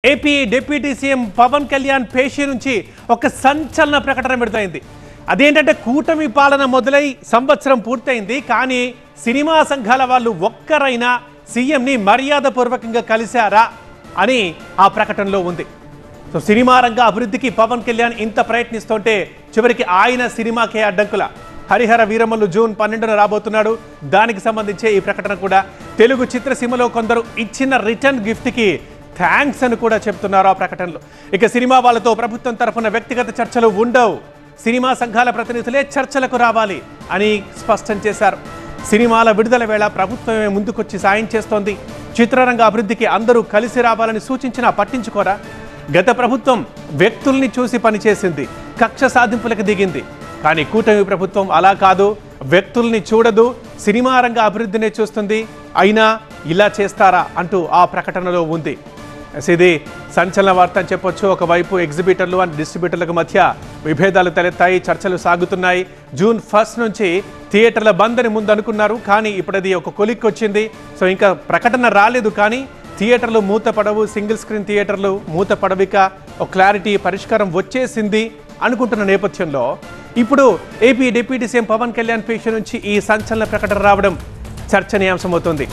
AP deputy CM Pawan Kalyan పేషి నుంచి ఒక సంచలన ప్రకటన విడుదలైంది. అదేంటంటే కూటమి పాలన మొదలై సంవత్సరం పూర్తయింది, కానీ సినిమా సంఘాల వాళ్ళు ఒక్కరైనా సీఎంని మర్యాదపూర్వకంగా కలిశారా అని ఆ ప్రకటనలో ఉంది. సో సినిమా రంగ అభివృద్ధికి పవన్ కళ్యాణ్ ఇంత ప్రయత్నిస్తుంటే చివరికి ఆయన సినిమాకే అడ్డంకుల. హరిహర వీరమల్లు జూన్ 12న రాబోతున్నాడు. దానికి సంబంధించే ఈ ప్రకటన కూడా తెలుగు చిత్రసీమలో కొందరు ఇచ్చిన రిటర్న్ గిఫ్ట్కి థ్యాంక్స్ అని కూడా చెప్తున్నారు ఆ ప్రకటనలో. ఇక సినిమా వాళ్ళతో ప్రభుత్వం తరఫున వ్యక్తిగత చర్చలు ఉండవు, సినిమా సంఘాల ప్రతినిధులే చర్చలకు రావాలి అని స్పష్టం చేశారు. సినిమాల విడుదల వేళ ప్రభుత్వమే ముందుకొచ్చి సాయం చేస్తోంది. చిత్రరంగ అభివృద్ధికి అందరూ కలిసి రావాలని సూచించినా పట్టించుకోరా? గత ప్రభుత్వం వ్యక్తుల్ని చూసి పనిచేసింది, కక్ష సాధింపులకు దిగింది. కానీ కూటమి ప్రభుత్వం అలా కాదు, వ్యక్తుల్ని చూడదు, సినిమా రంగ అభివృద్ధినే చూస్తుంది. అయినా ఇలా చేస్తారా అంటూ ఆ ప్రకటనలో ఉంది. ఇది సంచలన వార్త అని చెప్పొచ్చు. ఒకవైపు ఎగ్జిబిటర్లు అండ్ డిస్ట్రిబ్యూటర్లకు మధ్య విభేదాలు తలెత్తాయి, చర్చలు సాగుతున్నాయి. జూన్ 1 నుంచి థియేటర్ల బంద్ అని ముందు అనుకున్నారు, కానీ ఇప్పుడు అది ఒక కొలిక్కి వచ్చింది. సో ఇంకా ప్రకటన రాలేదు, కానీ థియేటర్లు మూతపడవు, సింగిల్ స్క్రీన్ థియేటర్లు మూతపడవిక ఒక క్లారిటీ పరిష్కారం వచ్చేసింది అనుకుంటున్న నేపథ్యంలో ఇప్పుడు AP deputy CM Pawan Kalyan పేషి నుంచి ఈ సంచలన ప్రకటన రావడం చర్చనీయాంశమవుతుంది.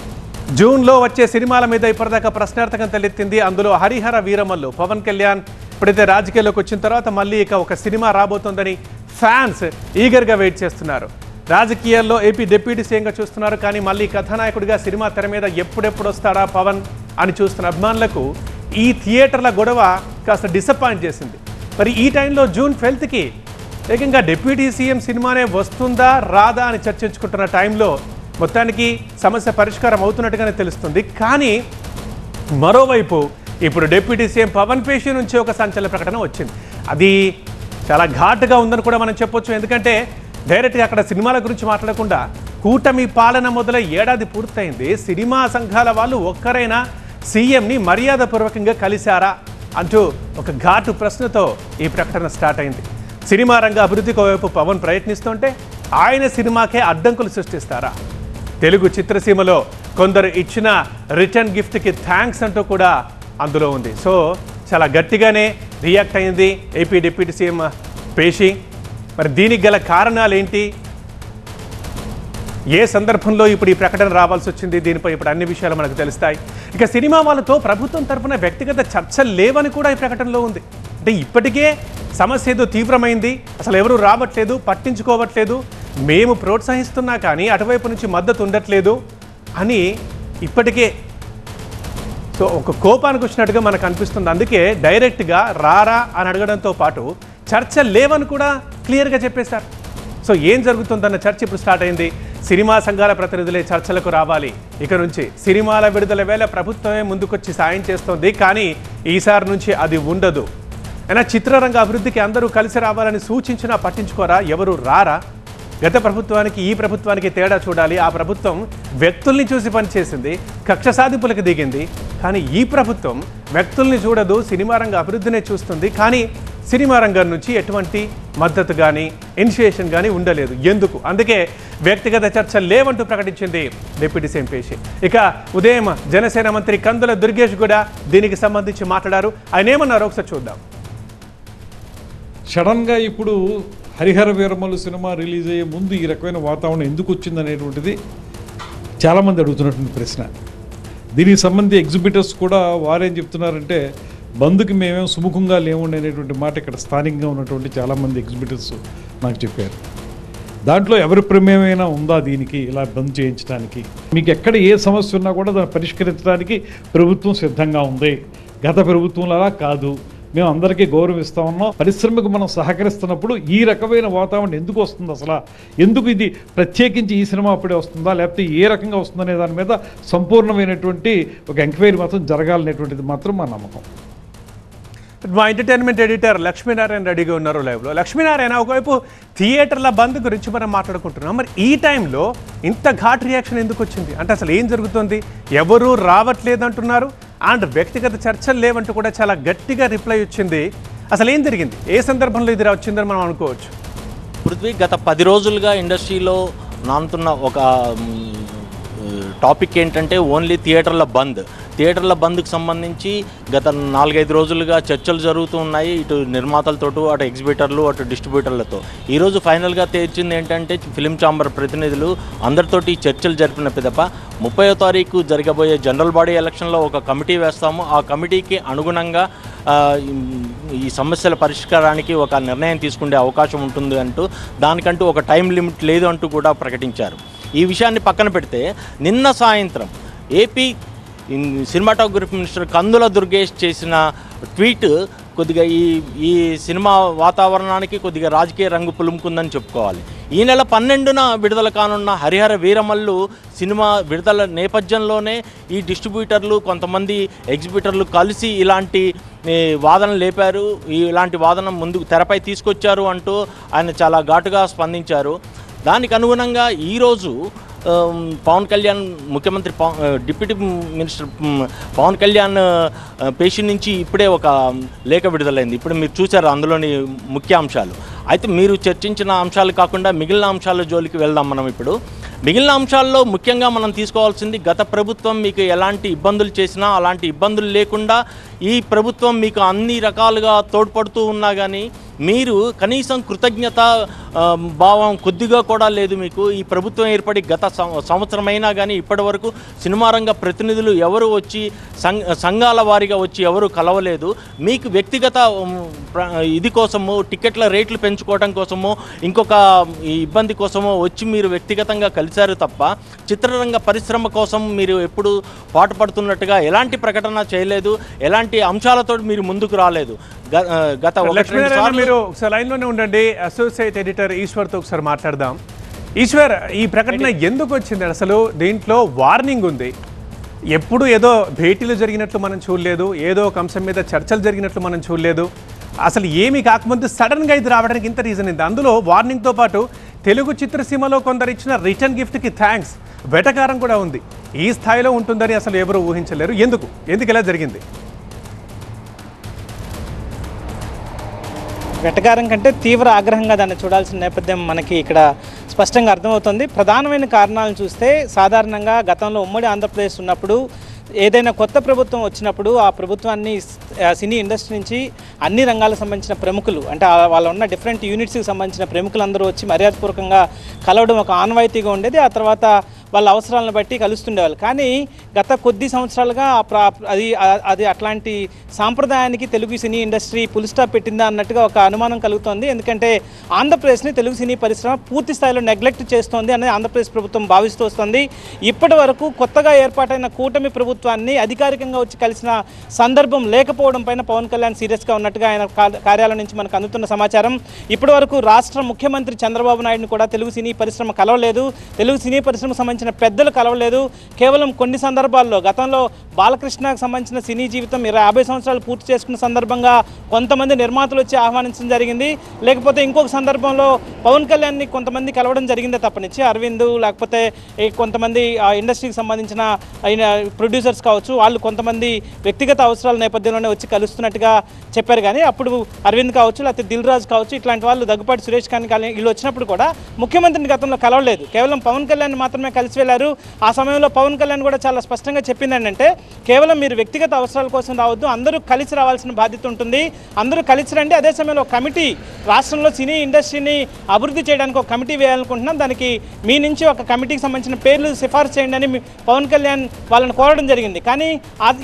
జూన్లో వచ్చే సినిమాల మీద ఇప్పటిదాకా ప్రశ్నార్థకం తలెత్తింది. అందులో హరిహర వీరమల్లు. పవన్ కళ్యాణ్ ఇప్పుడైతే రాజకీయాల్లోకి వచ్చిన తర్వాత మళ్ళీ ఇక ఒక సినిమా రాబోతోందని ఫ్యాన్స్ ఈగర్గా వెయిట్ చేస్తున్నారు. రాజకీయాల్లో ఏపీ డిప్యూటీ సీఎంగా చూస్తున్నారు, కానీ మళ్ళీ కథానాయకుడిగా సినిమా తెర మీద ఎప్పుడెప్పుడు వస్తాడా పవన్ అని చూస్తున్న అభిమానులకు ఈ థియేటర్ల గొడవ కాస్త డిసప్పాయింట్ చేసింది. మరి ఈ టైంలో జూన్ 12కి ఏకంగా డిప్యూటీ సీఎం సినిమానే వస్తుందా రాదా అని చర్చించుకుంటున్న టైంలో మొత్తానికి సమస్య పరిష్కారం అవుతున్నట్టుగానే తెలుస్తుంది. కానీ మరోవైపు ఇప్పుడు డిప్యూటీ సీఎం పవన్ పేషి నుంచి ఒక సంచలన ప్రకటన వచ్చింది. అది చాలా ఘాటుగా ఉందని కూడా మనం చెప్పొచ్చు. ఎందుకంటే డైరెక్ట్గా అక్కడ సినిమాల గురించి మాట్లాడకుండా కూటమి పాలన మొదలై ఏడాది పూర్తయింది, సినిమా సంఘాల వాళ్ళు ఒక్కరైనా సీఎంని మర్యాదపూర్వకంగా కలిశారా అంటూ ఒక ఘాటు ప్రశ్నతో ఈ ప్రకటన స్టార్ట్ అయింది. సినిమా రంగ అభివృద్ధికి ఒకవైపు పవన్ ప్రయత్నిస్తుంటే ఆయన సినిమాకే అడ్డంకులు సృష్టిస్తారా? తెలుగు చిత్రసీమలో కొందరు ఇచ్చిన రిటర్న్ గిఫ్ట్కి థ్యాంక్స్ అంటూ కూడా అందులో ఉంది. సో చాలా గట్టిగానే రియాక్ట్ అయింది ఏపీ డిప్యూటీ సీఎం పేషి. మరి దీనికి గల కారణాలు ఏంటి, ఏ సందర్భంలో ఇప్పుడు ఈ ప్రకటన రావాల్సి వచ్చింది, దీనిపై ఇప్పుడు అన్ని విషయాలు మనకు తెలుస్తాయి. ఇక సినిమా వాళ్ళతో ప్రభుత్వం తరఫున వ్యక్తిగత చర్చలు లేవని కూడా ఈ ప్రకటనలో ఉంది. అంటే ఇప్పటికే సమస్య ఏదో తీవ్రమైంది, అసలు ఎవరు రావట్లేదు, పట్టించుకోవట్లేదు, మేము ప్రోత్సహిస్తున్నా కానీ అటువైపు నుంచి మద్దతు ఉండట్లేదు అని ఇప్పటికే సో ఒక కోపానికి వచ్చినట్టుగా మనకు అనిపిస్తుంది. అందుకే డైరెక్ట్గా రారా అని అడగడంతో పాటు చర్చలు లేవని కూడా క్లియర్గా చెప్పేశారు. సో ఏం జరుగుతుందన్న చర్చ ఇప్పుడు స్టార్ట్ అయింది. సినిమా సంఘాల ప్రతినిధులే చర్చలకు రావాలి. ఇక నుంచి సినిమాల విడుదల వేళ ప్రభుత్వమే ముందుకొచ్చి సాయం చేస్తోంది, కానీ ఈసారి నుంచి అది ఉండదు. అయినా చిత్రరంగ అభివృద్ధికి అందరూ కలిసి రావాలని సూచించినా పట్టించుకోరా? ఎవరు రారా? గత ప్రభుత్వానికి ఈ ప్రభుత్వానికి తేడా చూడాలి. ఆ ప్రభుత్వం వ్యక్తుల్ని చూసి పనిచేసింది, కక్ష సాధింపులకు దిగింది. కానీ ఈ ప్రభుత్వం వ్యక్తుల్ని చూడదు, సినిమా రంగ అభివృద్ధినే చూస్తుంది. కానీ సినిమా రంగం నుంచి ఎటువంటి మద్దతు కానీ ఇనిషియేషన్ కానీ ఉండలేదు. ఎందుకు? అందుకే వ్యక్తిగత చర్చలు లేవంటూ ప్రకటించింది డిప్యూటీ సీఎం పేషి. ఇక ఉదయం జనసేన మంత్రి కందుల దుర్గేష్ కూడా దీనికి సంబంధించి మాట్లాడారు. ఆయన ఏమన్నారో ఒకసారి చూద్దాం. సడన్గా ఇప్పుడు హరిహర వీరమల్లు సినిమా రిలీజ్ అయ్యే ముందు ఈ రకమైన వాతావరణం ఎందుకు వచ్చింది అనేటువంటిది చాలామంది అడుగుతున్నటువంటి ప్రశ్న. దీనికి సంబంధించి ఎగ్జిబిటర్స్ కూడా వారేం చెప్తున్నారంటే బంద్కి మేమేం సుముఖంగా లేవండి అనేటువంటి మాట ఇక్కడ స్థానికంగా ఉన్నటువంటి చాలామంది ఎగ్జిబిటర్స్ నాకు చెప్పారు. దాంట్లో ఎవరి ప్రమేయమైనా ఉందా దీనికి ఇలా బంద్ చేయించడానికి? మీకు ఎక్కడ ఏ సమస్య ఉన్నా కూడా దాన్ని పరిష్కరించడానికి ప్రభుత్వం సిద్ధంగా ఉంది. గత ప్రభుత్వంలో అలా కాదు, మేము అందరికీ గౌరవిస్తూ ఉన్నాం. పరిశ్రమకు మనం సహకరిస్తున్నప్పుడు ఈ రకమైన వాతావరణం ఎందుకు వస్తుంది? అసలు ఎందుకు ఇది ప్రత్యేకించి ఈ సినిమా అప్పుడే వస్తుందా, లేకపోతే ఏ రకంగా వస్తుందనే దాని మీద సంపూర్ణమైనటువంటి ఒక ఎంక్వైరీ మాత్రం జరగాలనేటువంటిది మాత్రం మా నమ్మకం. మా ఎంటర్టైన్మెంట్ ఎడిటర్ లక్ష్మీనారాయణ రెడ్డిగా ఉన్నారు లైవ్లో. లక్ష్మీనారాయణ, ఒకవైపు థియేటర్ల బంద్ గురించి మనం మాట్లాడుకుంటున్నాం, మరి ఈ టైంలో ఇంత ఘాట్ రియాక్షన్ ఎందుకు వచ్చింది? అంటే అసలు ఏం జరుగుతుంది? ఎవరూ రావట్లేదు అంటున్నారు, అండ్ వ్యక్తిగత చర్చలు లేవంటూ కూడా చాలా గట్టిగా రిప్లై వచ్చింది. అసలు ఏం జరిగింది? ఏ సందర్భంలో ఇది వచ్చిందని మనం అనుకోవచ్చు? పృథ్వీ, గత 10 రోజులుగా ఇండస్ట్రీలో నానుతున్న ఒక టాపిక్ ఏంటంటే ఓన్లీ థియేటర్ల బంద్కి సంబంధించి గత 4-5 రోజులుగా చర్చలు జరుగుతూ ఉన్నాయి. ఇటు నిర్మాతలతో, అటు ఎగ్జిబిటర్లు, అటు డిస్ట్రిబ్యూటర్లతో. ఈరోజు ఫైనల్గా తేల్చింది ఏంటంటే ఫిలిం ఛాంబర్ ప్రతినిధులు అందరితోటి చర్చలు జరిపిన పిదప 30వ తారీఖు జరగబోయే జనరల్ బాడీ ఎలక్షన్లో ఒక కమిటీ వేస్తాము. ఆ కమిటీకి అనుగుణంగా ఈ సమస్యల పరిష్కారానికి ఒక నిర్ణయం తీసుకునే అవకాశం ఉంటుంది అంటూ, దానికంటూ ఒక టైం లిమిట్ లేదు అంటూ కూడా ప్రకటించారు. ఈ విషయాన్ని పక్కన పెడితే నిన్న సాయంత్రం ఏపీ సినిమాటోగ్రఫీ మినిస్టర్ కందుల దుర్గేష్ చేసిన ట్వీట్ కొద్దిగా ఈ సినిమా వాతావరణానికి కొద్దిగా రాజకీయ రంగు పులుముకుందని చెప్పుకోవాలి. ఈ నెల 12న విడుదల కానున్న హరిహర వీరమల్లు సినిమా విడుదల నేపథ్యంలోనే ఈ డిస్ట్రిబ్యూటర్లు, కొంతమంది ఎగ్జిబిటర్లు కలిసి ఇలాంటి వాదన లేపారు, ఇలాంటి వాదన ముందుకు తెరపై తీసుకొచ్చారు అంటూ ఆయన చాలా ఘాటుగా స్పందించారు. దానికి అనుగుణంగా ఈరోజు పవన్ కళ్యాణ్, ముఖ్యమంత్రి డిప్యూటీ మినిస్టర్ పవన్ కళ్యాణ్ పేషెంట్ నుంచి ఇప్పుడే ఒక లేఖ విడుదలైంది. ఇప్పుడు మీరు చూసారు అందులోని ముఖ్య అంశాలు. అయితే మీరు చర్చించిన అంశాలు కాకుండా మిగిలిన అంశాల జోలికి వెళ్దాం మనం. ఇప్పుడు మిగిలిన అంశాల్లో ముఖ్యంగా మనం తీసుకోవాల్సింది, గత ప్రభుత్వం మీకు ఎలాంటి ఇబ్బందులు చేసినా అలాంటి ఇబ్బందులు లేకుండా ఈ ప్రభుత్వం మీకు అన్ని రకాలుగా తోడ్పడుతూ ఉన్నా కానీ మీరు కనీసం కృతజ్ఞత భావం కొద్దిగా కూడా లేదు మీకు. ఈ ప్రభుత్వం ఏర్పడి గత సంవత్సరమైనా కానీ ఇప్పటి వరకు సినిమా రంగ ప్రతినిధులు ఎవరు వచ్చి సంఘాల వారీగా వచ్చి ఎవరు కలవలేదు. మీకు వ్యక్తిగత ఇది కోసము, టికెట్ల రేట్లు పెంచుకోవడం కోసమో, ఇంకొక ఇబ్బంది కోసమో వచ్చి మీరు వ్యక్తిగతంగా కలిశారు తప్ప చిత్రరంగ పరిశ్రమ కోసం మీరు ఎప్పుడు పాటుపడుతున్నట్టుగా ఎలాంటి ప్రకటన చేయలేదు, ఎలాంటి అంశాలతో మీరు ముందుకు రాలేదు. గత మీరు ఒకసారి లైన్లోనే ఉండండి. అసోసియేట్ ఎడిటర్ ఈశ్వర్తో ఒకసారి మాట్లాడదాం. ఈశ్వర్, ఈ ప్రకటన ఎందుకు వచ్చింది? అసలు దీంట్లో వార్నింగ్ ఉంది. ఎప్పుడు ఏదో భేటీలు జరిగినట్లు మనం చూడలేదు, ఏదో ఒక అంశం మీద చర్చలు జరిగినట్లు మనం చూడలేదు. అసలు ఏమీ కాకముందు సడన్గా ఇది రావడానికి ఇంత రీజన్ ఉంది. అందులో వార్నింగ్తో పాటు తెలుగు చిత్రసీమలో కొందరు ఇచ్చిన రిటర్న్ గిఫ్ట్కి థ్యాంక్స్, వెటకారం కూడా ఉంది. ఈ స్థాయిలో ఉంటుందని అసలు ఎవరు ఊహించలేరు. ఎందుకు ఇలా జరిగింది? వెటకారం కంటే తీవ్ర ఆగ్రహంగా దాన్ని చూడాల్సిన నేపథ్యం మనకి ఇక్కడ స్పష్టంగా అర్థమవుతుంది. ప్రధానమైన కారణాలను చూస్తే, సాధారణంగా గతంలో ఉమ్మడి ఆంధ్రప్రదేశ్ ఉన్నప్పుడు ఏదైనా కొత్త ప్రభుత్వం వచ్చినప్పుడు ఆ ప్రభుత్వాన్ని సినీ ఇండస్ట్రీ నుంచి అన్ని రంగాలకు సంబంధించిన ప్రముఖులు, అంటే వాళ్ళ ఉన్న డిఫరెంట్ యూనిట్స్కి సంబంధించిన ప్రముఖులందరూ వచ్చి మర్యాదపూర్వకంగా కలవడం ఒక ఆనవాయితీగా ఉండేది. ఆ తర్వాత వాళ్ళ అవసరాలను బట్టి కలుస్తుండేవాళ్ళు. కానీ గత కొద్ది సంవత్సరాలుగా అది అట్లాంటి సాంప్రదాయానికి Telugu cine industry full stop పెట్టిందా అన్నట్టుగా ఒక అనుమానం కలుగుతోంది. ఎందుకంటే ఆంధ్రప్రదేశ్ని తెలుగు సినీ పరిశ్రమ పూర్తి స్థాయిలో నెగ్లెక్ట్ చేస్తోంది అనేది ఆంధ్రప్రదేశ్ ప్రభుత్వం భావిస్తూ వస్తుంది. ఇప్పటి వరకు కొత్తగా ఏర్పాటైన కూటమి ప్రభుత్వాన్ని అధికారికంగా వచ్చి కలిసిన సందర్భం లేకపోవడం పైన పవన్ కళ్యాణ్ సీరియస్గా ఉన్నట్టుగా ఆయన కార్యాలయం నుంచి మనకు అందుతున్న సమాచారం. ఇప్పటి వరకు రాష్ట్ర ముఖ్యమంత్రి చంద్రబాబు నాయుడుని కూడా తెలుగు సినీ పరిశ్రమ కలవలేదు, తెలుగు సినీ పరిశ్రమకు సంబంధించిన పెద్దలు కలవలేదు. కేవలం కొన్ని సందర్భాల్లో గతంలో బాలకృష్ణకు సంబంధించిన సినీ జీవితం 50 సంవత్సరాలు పూర్తి చేసుకున్న సందర్భంగా కొంతమంది నిర్మాతలు వచ్చి ఆహ్వానించడం జరిగింది. లేకపోతే ఇంకొక సందర్భంలో పవన్ కళ్యాణ్ని కొంతమంది కలవడం జరిగిందే తప్పనిచ్చి అరవింద్, లేకపోతే కొంతమంది ఇండస్ట్రీకి సంబంధించిన ప్రొడ్యూసర్స్ కావచ్చు, వాళ్ళు కొంతమంది వ్యక్తిగత అవసరాల నేపథ్యంలోనే వచ్చి కలుస్తున్నట్టుగా చెప్పారు. కానీ అప్పుడు అరవింద్ కావచ్చు, లేకపోతే దిల్ రాజు కావచ్చు, ఇట్లాంటి వాళ్ళు, దగ్గుపాటి సురేష్ ఖాన్ వీళ్ళు వచ్చినప్పుడు కూడా ముఖ్యమంత్రిని గతంలో కలవలేదు. కేవలం పవన్ కళ్యాణ్ మాత్రమే కలిసి వెళ్ళారు. ఆ సమయంలో పవన్ కళ్యాణ్ కూడా చాలా స్పష్టంగా చెప్పింది ఏంటంటే, కేవలం మీరు వ్యక్తిగత అవసరాల కోసం రావద్దు, అందరూ కలిసి రావాల్సిన బాధ్యత ఉంటుంది, అందరూ కలిసి రండి. అదే సమయంలో కమిటీ, రాష్ట్రంలో సినీ ఇండస్ట్రీని అభివృద్ధి చేయడానికి ఒక కమిటీ వేయాలనుకుంటున్నాం, దానికి మీ నుంచి ఒక కమిటీకి సంబంధించిన పేర్లు సిఫార్సు చేయండి అని పవన్ కళ్యాణ్ వాళ్ళని కోరడం జరిగింది. కానీ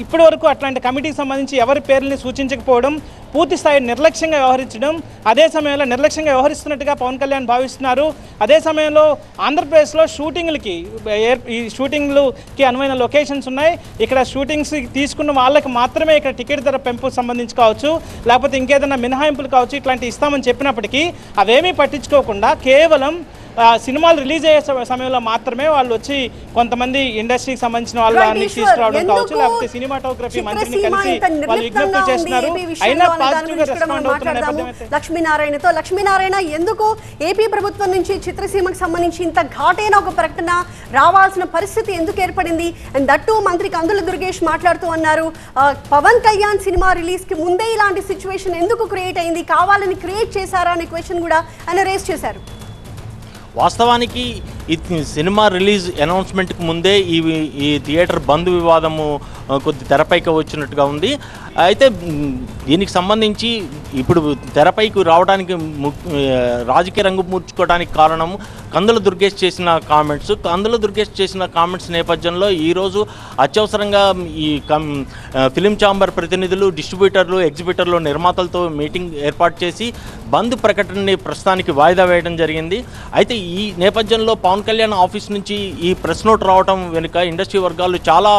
ఇప్పటి వరకు అట్లాంటి కమిటీకి సంబంధించి ఎవరి పేర్లని సూచించకపోవడం, పూర్తి స్థాయి నిర్లక్ష్యంగా వ్యవహరించడం, అదే సమయంలో నిర్లక్ష్యంగా వ్యవహరిస్తున్నట్టుగా పవన్ కళ్యాణ్ భావిస్తున్నారు. అదే సమయంలో ఆంధ్రప్రదేశ్లో ఈ షూటింగ్లకి అనువైన లొకేషన్స్ ఉన్నాయి. ఇక్కడ షూటింగ్స్ తీసుకున్న వాళ్ళకి మాత్రమే ఇక్కడ టికెట్ ధర పెంపుకు సంబంధించి కావచ్చు, లేకపోతే ఇంకేదైనా మినహాయింపులు కావచ్చు, ఇట్లాంటి ఇస్తామని చెప్పినప్పటికీ అవేమీ పట్టించుకోకుండా కేవలం సినిమాలు రిలీజ్ అయ్యే సమయంలో మాత్రమే వాళ్ళు వచ్చి కొంతమంది ఇండస్ట్రీకి సంబంధించిన వాళ్ళని తీసుకురావడం కావచ్చు, లేకపోతే సినిమాటోగ్రఫీ మంత్రిని కలిసి వాళ్ళు విజ్ఞప్తులు చేస్తున్నారు. అయినా పాజిటివ్గా రెస్పాండ్ అవుతున్నారు. లక్ష్మీనారాయణ, ఎందుకు ఏపీ ప్రభుత్వం నుంచి చిత్రసీమకు సంబంధించి ఇంత ఘాటైన ఒక ప్రకటన రావాల్సిన పరిస్థితి ఎందుకు ఏర్పడింది? అండ్ దట్టు మంత్రి కందుల దుర్గేష్ మాట్లాడుతూ అన్నారు, పవన్ కళ్యాణ్ సినిమా రిలీజ్ కి ముందే ఇలాంటి సిచ్యువేషన్ ఎందుకు క్రియేట్ అయింది, కావాలని క్రియేట్ చేశారా అనే క్వశ్చన్ కూడా ఆయన రేస్ చేశారు. వాస్తవానికి ఈ సినిమా రిలీజ్ అనౌన్స్మెంట్కి ముందే ఈ థియేటర్ బంద్ వివాదము కొద్ది తెరపైకి వచ్చినట్టుగా ఉంది. అయితే దీనికి సంబంధించి ఇప్పుడు తెరపైకి రావడానికి రాజకీయ రంగు మూర్చుకోవడానికి కారణం కందుల దుర్గేష్ చేసిన కామెంట్స్. కందుల దుర్గేష్ చేసిన కామెంట్స్ నేపథ్యంలో ఈరోజు అత్యవసరంగా ఈ ఫిలిం ఛాంబర్ ప్రతినిధులు, డిస్ట్రిబ్యూటర్లు, ఎగ్జిబిటర్లు, నిర్మాతలతో మీటింగ్ ఏర్పాటు చేసి బంద్ ప్రకటనని ప్రస్తుతానికి వాయిదా వేయడం జరిగింది. అయితే ఈ నేపథ్యంలో పవన్ కళ్యాణ్ ఆఫీస్ నుంచి ఈ ప్రెస్ నోట్ రావడం వెనుక ఇండస్ట్రీ వర్గాలు చాలా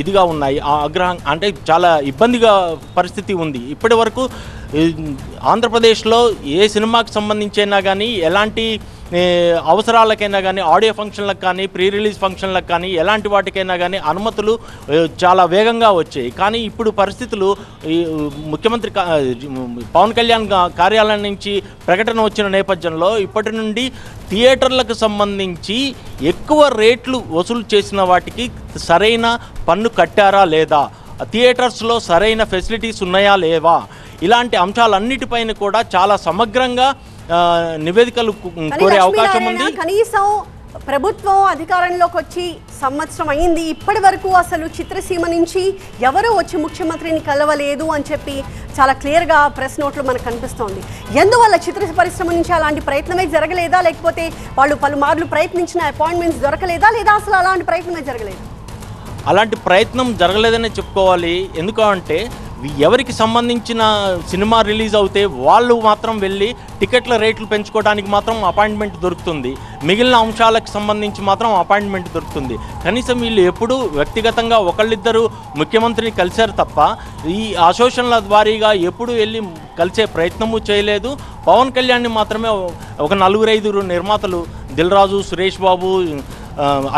ఇదిగా ఉన్నాయి. ఆగ్రహం అంటే చాలా ఇబ్బందిగా పరిస్థితి ఉంది. ఇప్పటి వరకు ఆంధ్రప్రదేశ్లో ఏ సినిమాకి సంబంధించైనా కానీ, ఎలాంటి అవసరాలకైనా కానీ, ఆడియో ఫంక్షన్లకు కానీ, ప్రీ రిలీజ్ ఫంక్షన్లకు కానీ, ఎలాంటి వాటికైనా కానీ అనుమతులు చాలా వేగంగా వచ్చాయి. కానీ ఇప్పుడు పరిస్థితులు ముఖ్యమంత్రి పవన్ కళ్యాణ్ కార్యాలయం నుంచి ప్రకటన వచ్చిన నేపథ్యంలో ఇప్పటి నుండి థియేటర్లకు సంబంధించి ఎక్కువ రేట్లు వసూలు చేసిన వాటికి సరైన పన్ను కట్టారా లేదా, థియేటర్స్లో సరైన ఫెసిలిటీస్ ఉన్నాయా లేవా, ఇలాంటి అంశాలన్నిటిపైన కూడా చాలా సమగ్రంగా నివేదికలు కోరే అవకాశం ఉంది. కనీసం ప్రభుత్వం అధికారంలోకి వచ్చి సంవత్సరం అయింది, ఇప్పటి వరకు అసలు చిత్రసీమ నుంచి ఎవరూ వచ్చి ముఖ్యమంత్రిని కలవలేదు అని చెప్పి చాలా క్లియర్గా ప్రెస్ నోట్లు మనకు కనిపిస్తోంది. ఎందువల్ల చిత్ర పరిశ్రమ నుంచి అలాంటి ప్రయత్నమే జరగలేదా, లేకపోతే వాళ్ళు పలుమార్లు ప్రయత్నించిన అపాయింట్మెంట్స్ దొరకలేదా, లేదా అసలు అలాంటి ప్రయత్నమే జరగలేదు? అలాంటి ప్రయత్నం జరగలేదనే చెప్పుకోవాలి. ఎందుకంటే ఎవరికి సంబంధించిన సినిమా రిలీజ్ అవుతే వాళ్ళు మాత్రం వెళ్ళి టికెట్ల రేట్లు పెంచుకోవడానికి మాత్రం అపాయింట్మెంట్ దొరుకుతుంది, మిగిలిన అంశాలకు సంబంధించి మాత్రం అపాయింట్మెంట్ దొరుకుతుంది. కనీసం వీళ్ళు ఎప్పుడూ వ్యక్తిగతంగా ఒకళ్ళిద్దరు ముఖ్యమంత్రిని కలిశారు తప్ప ఈ అసోసియేషన్ల ద్వారీగా ఎప్పుడు వెళ్ళి కలిసే ప్రయత్నము చేయలేదు. పవన్ కళ్యాణ్ని మాత్రమే ఒక 4-5 నిర్మాతలు, దిల్ రాజు, సురేష్ బాబు,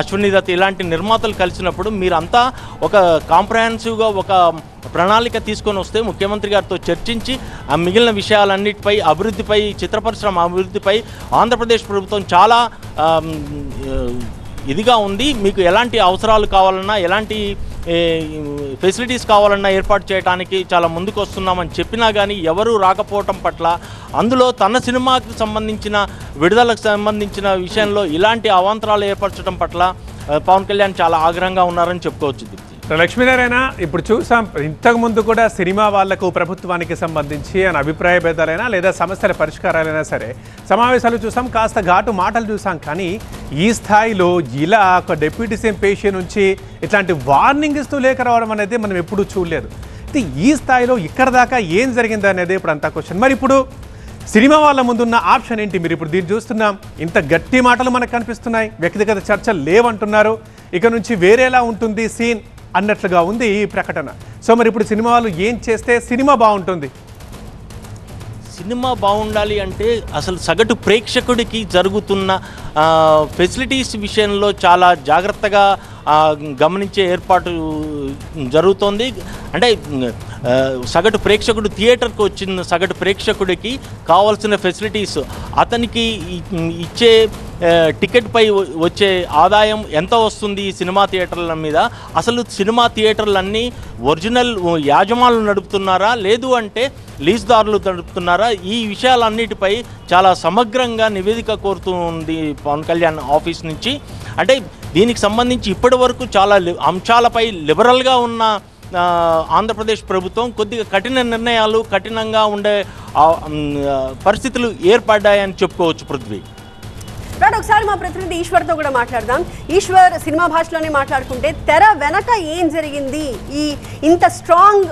అశ్విని దత్ ఇలాంటి నిర్మాతలు కలిసినప్పుడు మీరంతా ఒక కాంప్రహెన్సివ్గా ఒక ప్రణాళిక తీసుకొని వస్తే ముఖ్యమంత్రి గారితో చర్చించి ఆ మిగిలిన విషయాలన్నిటిపై, అభివృద్ధిపై, చిత్ర పరిశ్రమ అభివృద్ధిపై ఆంధ్రప్రదేశ్ ప్రభుత్వం చాలా ఇదిగా ఉంది. మీకు ఎలాంటి అవసరాలు కావాలన్నా, ఎలాంటి ఫెసిలిటీస్ కావాలన్నా ఏర్పాటు చేయడానికి చాలా ముందుకు వస్తున్నామని చెప్పినా కానీ ఎవరూ రాకపోవటం పట్ల, అందులో తన సినిమాకి సంబంధించిన విడుదలకు సంబంధించిన విషయంలో ఇలాంటి అవాంతరాలు ఏర్పరచడం పట్ల పవన్ కళ్యాణ్ చాలా ఆగ్రహంగా ఉన్నారని చెప్పుకోవచ్చు. లక్ష్మీనారాయణ, ఇప్పుడు చూసాం ఇంతకుముందు కూడా సినిమా వాళ్లకు ప్రభుత్వానికి సంబంధించి అని అభిప్రాయ భేదాలైనా లేదా సమస్యల పరిష్కారాలైనా సరే సమావేశాలు చూసాం, కాస్త ఘాటు మాటలు చూసాం. కానీ ఈ స్థాయిలో ఇలా ఒక డిప్యూటీ సీఎం పేషి నుంచి ఇట్లాంటి వార్నింగ్ ఇస్తూ లేఖ రావడం అనేది మనం ఎప్పుడూ చూడలేదు. అయితే ఈ స్థాయిలో ఇక్కడ దాకా ఏం జరిగింది అనేది ఇప్పుడు అంతా క్వశ్చన్. మరి ఇప్పుడు సినిమా వాళ్ళ ముందున్న ఆప్షన్ ఏంటి? మీరు ఇప్పుడు దీన్ని చూస్తున్నాం, ఇంత గట్టి మాటలు మనకు కనిపిస్తున్నాయి, వ్యక్తిగత చర్చలు లేవంటున్నారు, ఇక నుంచి వేరేలా ఉంటుంది సీన్ అన్నట్లుగా ఉంది ఈ ప్రకటన. సో మరి ఇప్పుడు సినిమా వాళ్ళు ఏం చేస్తే సినిమా బాగుంటుంది? సినిమా బాగుండాలి అంటే అసలు సగటు ప్రేక్షకుడికి జరుగుతున్న ఫెసిలిటీస్ విషయంలో చాలా జాగ్రత్తగా గమనించే ఏర్పాటు జరుగుతోంది. అంటే సగటు ప్రేక్షకుడు థియేటర్కి వచ్చిన సగటు ప్రేక్షకుడికి కావాల్సిన ఫెసిలిటీస్, అతనికి ఇచ్చే టికెట్పై వచ్చే ఆదాయం ఎంత వస్తుంది ఈ సినిమా థియేటర్ల మీద, అసలు సినిమా థియేటర్లన్నీ ఒరిజినల్ యాజమానులు నడుపుతున్నారా, లేదు అంటే లీజుదారులు నడుపుతున్నారా, ఈ విషయాలన్నిటిపై చాలా సమగ్రంగా నివేదిక కోరుతుంది పవన్ కళ్యాణ్ ఆఫీస్ నుంచి. అంటే దీనికి సంబంధించి ఇప్పటి వరకు చాలా అంశాలపై లిబరల్గా ఉన్న ఆంధ్రప్రదేశ్ ప్రభుత్వం కొద్దిగా కఠిన నిర్ణయాలు, కఠినంగా ఉండే పరిస్థితులు ఏర్పడ్డాయని చెప్పుకోవచ్చు. పృథ్వీ, ఒకసారి మా ప్రతినిధి ఈశ్వర్తో కూడా మాట్లాడదాం. ఈశ్వర్, సినిమా భాషలోనే మాట్లాడుకుంటే తెర వెనక ఏం జరిగింది? ఈ ఇంత స్ట్రాంగ్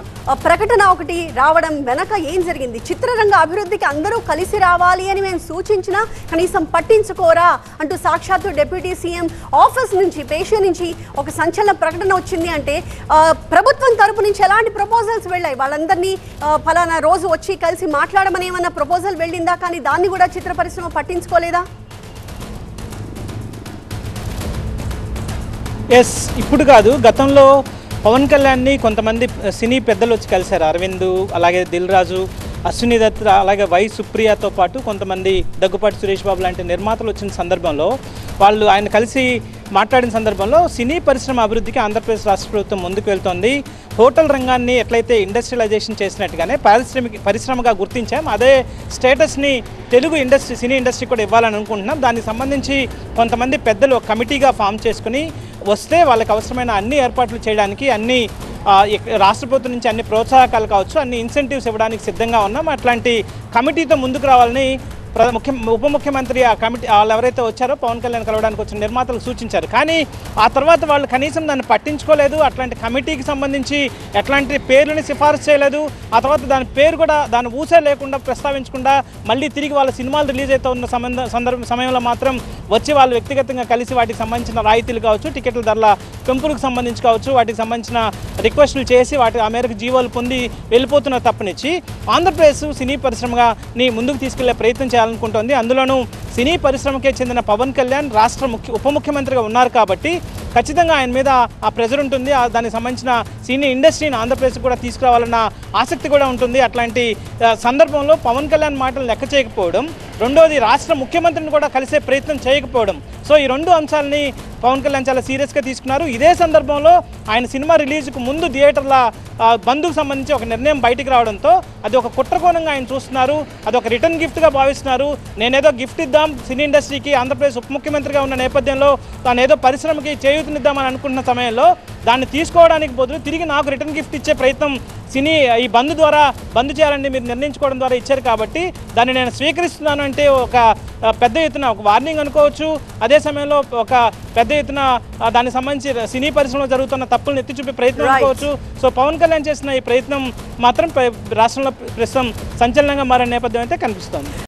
ప్రకటన ఒకటి రావడం వెనక ఏం జరిగింది? చిత్రరంగ అభివృద్ధికి అందరూ కలిసి రావాలి అని మేము సూచించినా కనీసం పట్టించుకోరా అంటూ సాక్షాత్తు డిప్యూటీ సీఎం ఆఫీస్ నుంచి, పేషి నుంచి ఒక సంచలన ప్రకటన వచ్చింది. అంటే ప్రభుత్వం తరపు నుంచి ఎలాంటి ప్రపోజల్స్ వెళ్ళాయి? వాళ్ళందరినీ ఫలానా రోజు వచ్చి కలిసి మాట్లాడమని ఏమన్నా ప్రపోజల్ వెళ్ళిందా? కానీ దాన్ని కూడా చిత్ర పరిశ్రమ పట్టించుకోలేదా? ఎస్, ఇప్పుడు కాదు, గతంలో పవన్ కళ్యాణ్ని కొంతమంది సినీ పెద్దలు వచ్చి కలిశారు. అరవింద్, అలాగే దిల్ రాజు, అశ్విని దత్, అలాగే వై సుప్రియతో పాటు కొంతమంది దగ్గుపాటి సురేష్ బాబు లాంటి నిర్మాతలు వచ్చిన సందర్భంలో వాళ్ళు ఆయన కలిసి మాట్లాడిన సందర్భంలో సినీ పరిశ్రమ అభివృద్ధికి ఆంధ్రప్రదేశ్ రాష్ట్ర ప్రభుత్వం ముందుకు వెళ్తోంది. హోటల్ రంగాన్ని ఎట్లయితే ఇండస్ట్రియలైజేషన్ చేసినట్టుగానే పరిశ్రమగా గుర్తించాం, అదే స్టేటస్ని తెలుగు సినీ ఇండస్ట్రీ కూడా ఇవ్వాలని అనుకుంటున్నాం. దానికి సంబంధించి కొంతమంది పెద్దలు ఒక కమిటీగా ఫామ్ చేసుకుని వస్తే వాళ్ళకి అవసరమైన అన్ని ఏర్పాట్లు చేయడానికి అన్ని రాష్ట్ర ప్రభుత్వం నుంచి అన్ని ప్రోత్సాహకాలు కావచ్చు, అన్ని ఇన్సెంటివ్స్ ఇవ్వడానికి సిద్ధంగా ఉన్నాం. అట్లాంటి కమిటీతో ముందుకు రావాలని ఉప ముఖ్యమంత్రి ఆ కమిటీ వాళ్ళు ఎవరైతే వచ్చారో పవన్ కళ్యాణ్ కలవడానికి వచ్చిన నిర్మాతలు సూచించారు. కానీ ఆ తర్వాత వాళ్ళు కనీసం దాన్ని పట్టించుకోలేదు. అట్లాంటి కమిటీకి సంబంధించి ఎట్లాంటి పేర్లని సిఫారసు చేయలేదు. ఆ తర్వాత దాని పేరు కూడా దాని ఊసే లేకుండా ప్రస్తావించకుండా మళ్ళీ తిరిగి వాళ్ళ సినిమాలు రిలీజ్ అవుతూ ఉన్న సమయంలో మాత్రం వచ్చి వాళ్ళు వ్యక్తిగతంగా కలిసి వాటికి సంబంధించిన రాయితీలు కావచ్చు, టికెట్ల ధరల పెంపులకు సంబంధించి కావచ్చు, వాటికి సంబంధించిన రిక్వెస్టులు చేసి వాటి ఆ మేరకు జీవోలు పొంది వెళ్ళిపోతున్న తప్పనిచ్చి ఆంధ్రప్రదేశ్ సినీ పరిశ్రమగా ముందుకు తీసుకెళ్లే ప్రయత్నం చేయాలనుకుంటోంది. అందులోనూ సినీ పరిశ్రమకే చెందిన పవన్ కళ్యాణ్ రాష్ట్ర ఉప ముఖ్యమంత్రిగా ఉన్నారు కాబట్టి ఖచ్చితంగా ఆయన మీద ఆ ప్రెజర్ ఉంటుంది. దానికి సంబంధించిన సినీ ఇండస్ట్రీని ఆంధ్రప్రదేశ్ కూడా తీసుకురావాలన్న ఆసక్తి కూడా ఉంటుంది. అట్లాంటి సందర్భంలో పవన్ కళ్యాణ్ మాటలు లెక్క చేయకపోవడం, రెండోది రాష్ట్ర ముఖ్యమంత్రిని కూడా కలిసే ప్రయత్నం చేయకపోవడం, సో ఈ రెండు అంశాలని పవన్ కళ్యాణ్ చాలా సీరియస్గా తీసుకున్నారు. ఇదే సందర్భంలో ఆయన సినిమా రిలీజ్కు ముందు థియేటర్ల బంద్కు సంబంధించి ఒక నిర్ణయం బయటికి రావడంతో అది ఒక కుట్రకోణంగా ఆయన చూస్తున్నారు. అది ఒక రిటర్న్ గిఫ్ట్గా భావిస్తున్నారు. నేనేదో గిఫ్ట్ ఇద్దాం సినీ ఇండస్ట్రీకి, ఆంధ్రప్రదేశ్ ఉప ముఖ్యమంత్రిగా ఉన్న నేపథ్యంలో తాను ఏదో పరిశ్రమకి చేయూతనిద్దామని అనుకుంటున్న సమయంలో దాన్ని తీసుకోవడానికి బదులు తిరిగి నాకు రిటర్న్ గిఫ్ట్ ఇచ్చే ప్రయత్నం ఈ బంద్ చేయాలని మీరు నిర్ణయించుకోవడం ద్వారా ఇచ్చారు కాబట్టి దాన్ని నేను స్వీకరిస్తున్నాను అంటే ఒక పెద్ద ఎత్తున ఒక వార్నింగ్ అనుకోవచ్చు. అదే సమయంలో ఒక పెద్ద ఎత్తున దానికి సంబంధించి సినీ పరిశ్రమలో జరుగుతున్న తప్పులను ఎత్తి చూపే ప్రయత్నం అనుకోవచ్చు. సో పవన్ కళ్యాణ్ చేసిన ఈ ప్రయత్నం మాత్రం రాష్ట్రంలో ప్రస్తుతం సంచలనంగా మారే నేపథ్యం అయితే కనిపిస్తోంది.